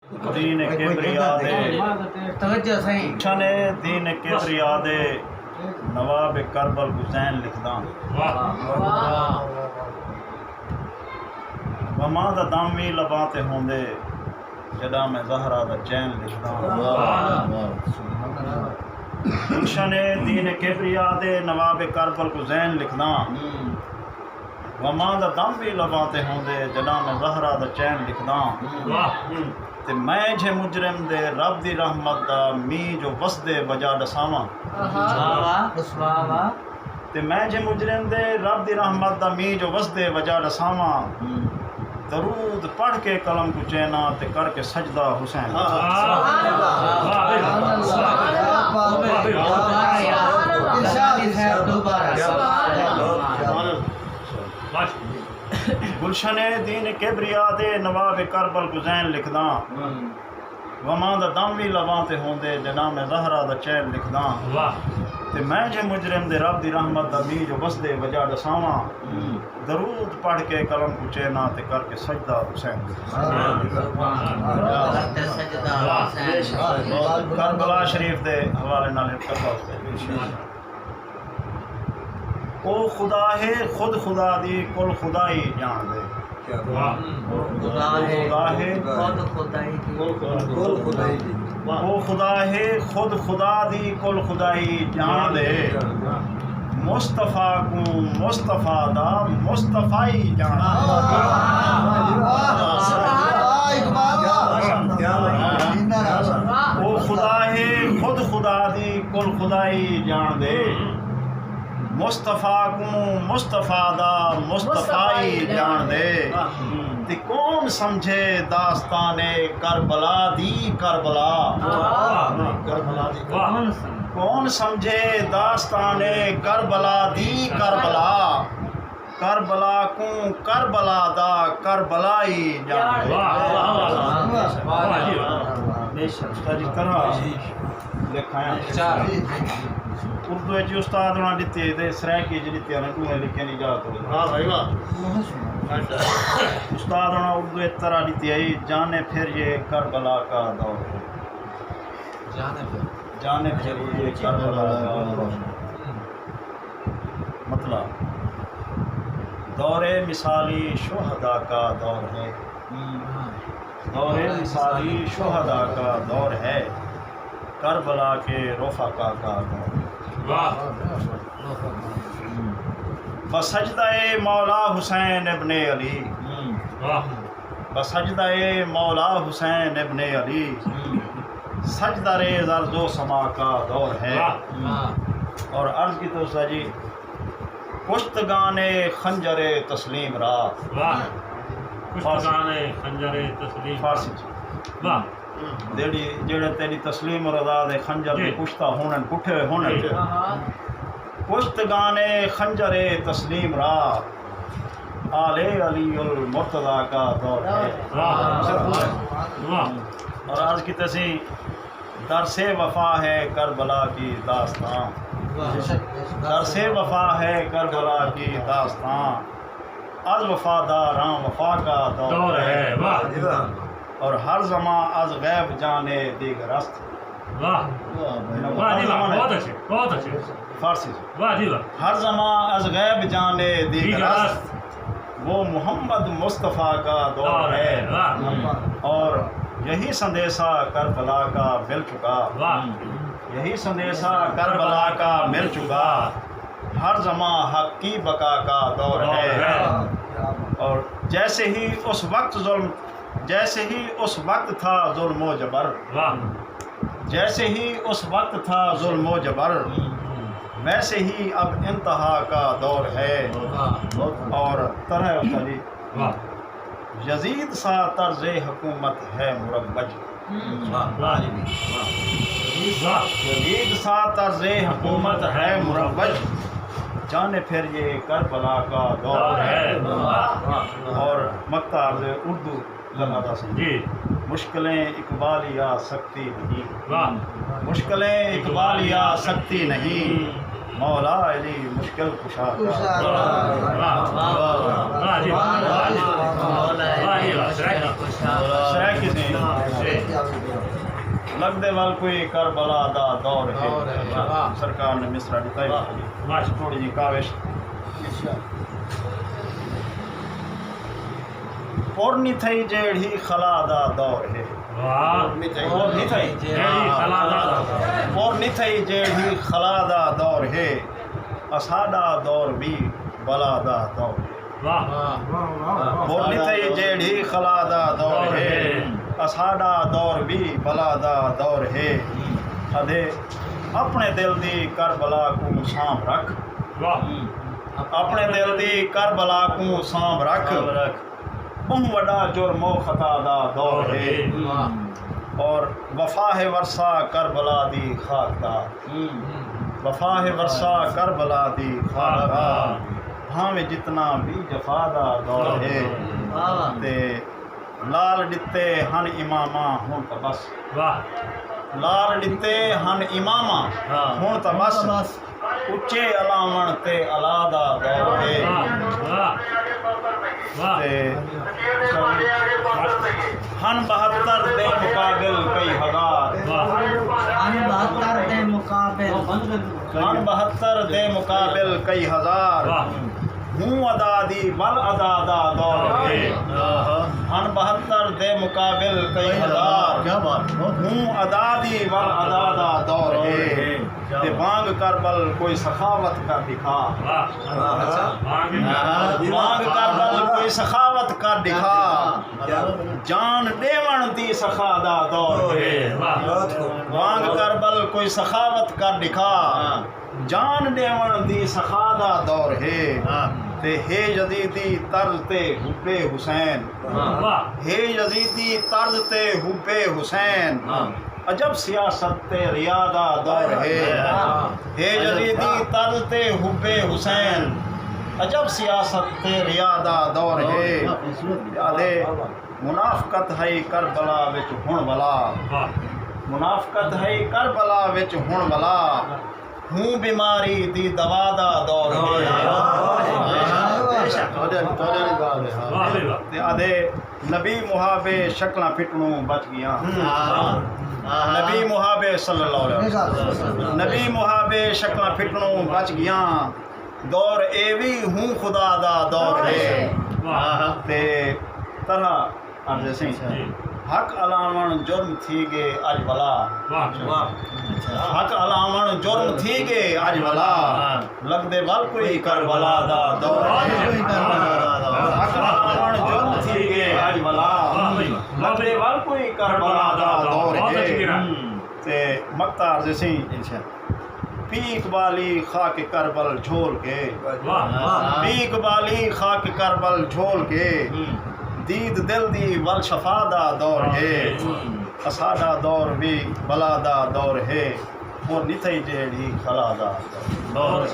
دین کبریا دے توجہ صحیح چھنے دین کبریا دے نواب کربل حسین لکھداں وماں دا دم وی لباں تے ہوندے جدا میں زہرا دا چین لکھداں گلشن دین کبریا دے نواب کربل حسین لکھداں وماں دا دم وی لباں تے ہوندے جدا میں زہرا دا چین لکھداں تے میں جے مجرم دے رب دی رحمت دا می جو وسدے وجہ ڈساواں تے میں جے مجرم دے رب دی رحمت دا می جو وسدے وجہ ڈساواں درود پڑھ کے قلم کو چینا تے کر کے سجدہ حسین گلشن دین کبریا دے نواب کربل حسین لکھداں وماں دا دم وی لباں تے ہوندے جنا میں زہرا دا چین لکھداں تے میں جے مجرم دے رب دی رحمت دا می جو وسدے وجہ ڈساواں درود پڑھ کے قلم کو چینا تے کر کے سجدہ حسین کربلا شریف دے حوالے نال کرتا اس او خدا ہے خود خدا دی کل خدائی جان دے خدا ہے او خدا ہے خود خدا دی کل خدائی جان دے مصطفیٰ کو مصطفیٰ دا مصطفیٰ جان او خدا ہے خود خدا دی کل خدائی جان دے مصطفیٰ کو مصطفیٰ دا مصطفیٰ جان دے تے کون سمجھے داستان کربلا دی کربلا کون سمجھے داستان کربلا دی کربلا کربلا کو کربلا دا کربلائی جان دے اردو جی استاد ہونا دیتے دے سرائکی جی دیتے ہیں تو لکھے نہیں جاتا استاد ہونا اردو اس طرح دیتے ہیں جانے پھر یہ کربلا کا دور ہے جانے پھر یہ کربلا کا دور ہے مطلب دور مثالی شہداء کا دور ہے دور مثالی شہداء کا دور ہے کربلا کے رفقا کا دور بسجدہ مولا حسین ابن علی بسجدہ مولا حسین ابن علی سجدہ ریز ارض و سما کا دور ہے اور عرض کی تو سجی کشتگان خنجر تسلیم را فارسی جڑے تیری تسلیم و رضا دے خنجر دے کشتہ ہونن کٹھے ہونن کشتگان خنجر تسلیم را آل علی المرتضی کا دور ہے اور آج کی تسی درس وفا ہے کربلا کی داستان درس وفا ہے کربلا کی داستان از وفاداراں وفا کا دور ہے اور ہر زمان از غیب جانے دیگر است بہت اچھے فارسی ہر زمان از غیب جانے دیگر است وہ محمد مصطفیٰ کا دور ہے اور یہی سندیسہ کربلا کا مل چکا یہی سندیسہ کربلا کا مل چکا ہر زمان حق کی بقا کا دور ہے اور جیسے ہی اس وقت تھا ظلم و جبر جیسے ہی اس وقت تھا ظلم و جبر ویسے ہی اب انتہا کا دور ہے اور طرح یزید سا طرز حکومت ہے مربج یزید سا طرز حکومت ہے مربج جانے پھر یہ کربلا کا دور ہے اور مقطع اردو جی مشکلیں اقبالیہ سکتی نہیں مشکلیں اقبالیہ سکتی نہیں مولا علی مشکل کشا کا لگدے وال کوئی کربلا دا دور ہے دور ہے، واہ۔ سرکار نے مصرع دتا ہے ماشاء تھوڑی جی کاوش پورنی تھئی جیڑھی خلا دا دور ہے واہ پورنی تھئی جیڑی خلا دا پورنی تھئی جیڑھی خلا دا دور ہے اساڈا دور بھی بلا دا دور ہے واہ پورنی تھئی جیڑھی خلا دا دور ہے اساڈا دور بھی بلا دا دور ہے ادھے اپنے دل دی کربلا کو سانپ رکھ واہ اپنے دل دی کربلا کو سانپ رکھ بہت وڈا جرم و خطا دا دور ہے اور وفا ہے ورثہ کربلا دی خاک دا وفا ہے ورثہ کربلا دی خاک دا ہاں میں جتنا بھی جفا دا دور ہے تے لال ڈتے ہن امامہ ہوں تا بس واہ لال ڈتے ہن امامہ ہوں تا بس اچے علاوہ تے علادہ دور ہے واہ واہ تے ہن 72 دے مقابل کئی ہزار ہن 72 دے مقابل ہن 72 دے مقابل کئی ہزار واہ ہوں ادا دی ول ادا دا دور ہے ہن 72 دے مقابل کئی ہزار ہوں ادا دی ول ادا دا دور ہے تے بانگ کربل کوئی سخاوت کر دکھا بانگ کربل کوئی سخاوت کر دکھا جان دیون دی سخا دا دور ہے بانگ کربل کوئی سخاوت کر دکھا جان دیون دی سخا دا دور ہے تے ہے یزیدی طرز تے حب حسین ہے یزیدی طرز تے حب حسین عجب سیاست تے ریادہ دور ہے یزیدی طرز تے حب حسین عجب سیاست تے ریادہ دور ہے یادے منافقت ہے کربلا وچ ہن بلا منافقت ہے کربلا وچ ہن بلا ہوں بیماری دی دوا دا دور ہے آدھے نبی محابے شکلاں پھٹنوں بچ گیا نبی محابے صلی اللہ علیہ وسلم نبی محابے شکلاں پھٹنوں بچ گیا دور ایوی ہوں خدا دا دور ہے تے طرح عرض سی حق علاوہ جرم تھی گے اج بلا حق علاوہ جرم تھی گے اج بلا لگدے وال کوئی کربلا دا دور ہے حق علاوہ جرم تھی گے اج بلا لگدے وال کوئی کربلا دا دور ہے تے مقطع عرض سی پی اقبالی خاک کربل جھول کے پی اقبالی خاک کربل جھول کے دید دل دی ول شفا دا دور ہے اساڈا دور بھی بلا دا دور ہے اور نتھئی جیڑھی خلا دا دور